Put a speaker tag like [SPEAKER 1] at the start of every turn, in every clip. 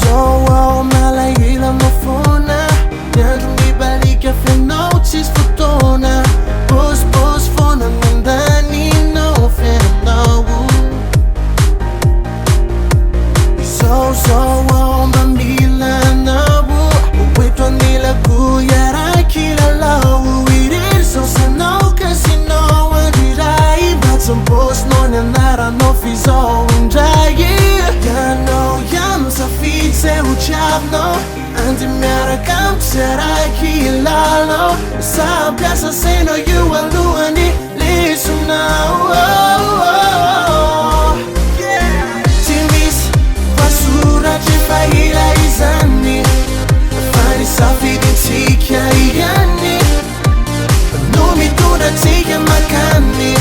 [SPEAKER 1] Zao ao malahelo aminao foana Ny andro mibalika fianao tsisy fotoana Pôsipôsy foana mandaninao fiainanao Zao ao mba mila anao Oeto anilako iarakilalao Irery zao sanao kasinao andriray Mba tsy mbôsinao ny anaranao fizao indray Ianao ihany misafidy zay ho tiavinao Andy miaraka amiko sy araiky ilalao Sampiasa sainao io alohany lesonao Tsy misy voasoratra efa ila izany Fa ny safidintsika ihany No mitondra antsika makany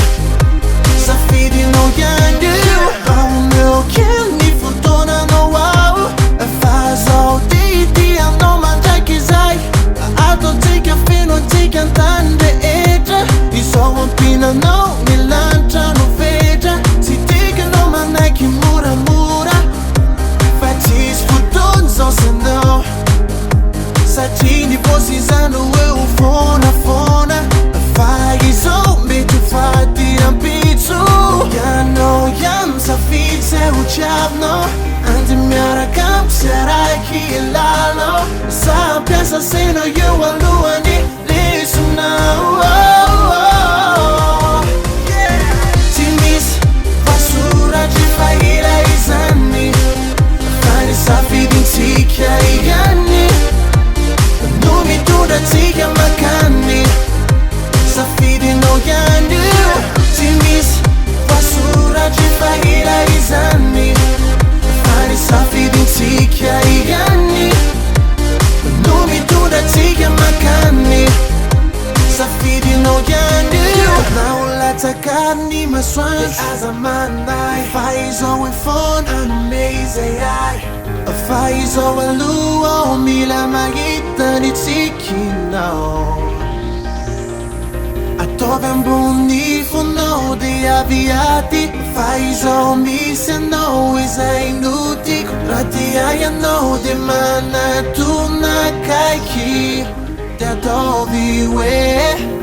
[SPEAKER 1] Safidinao ihany Aonao kely ny fotoananao ao Fa zao tianao mandraiky izay Ataontsika feno antsika an-tany rehetra Izao ampinanao ny lanitra no fetra Tsy tikanao manaiky moramora Fa tsisy fotoana zao sanao Satria ny pôsizanao eo foanafona Fa izao mety ho faty ampitso Ianao ihany misafidy zay ho tiavinao Andy miaraka amiko sy araiky ilalao Sampiasa sainao eo alohany lesonao Tsy misy voasoratra efa ila izany Fa ny safidintsika ihany No mitondra antsika makany Safidinao ihany Tsy misy voasoratra efa ila izany Fa ny safidintsika ihany No mitondra antsika makany Safidinao ihany Na ho latsaka ny masoandro aza manay Fa izao e foana anome izay ay Fa izao aloha mila mahita ny tsikinao Ataovy ambony fonao de avy aty Fa izao misy anao izay notiko Raha tia ianao de manatona akaiky De ataovy hoe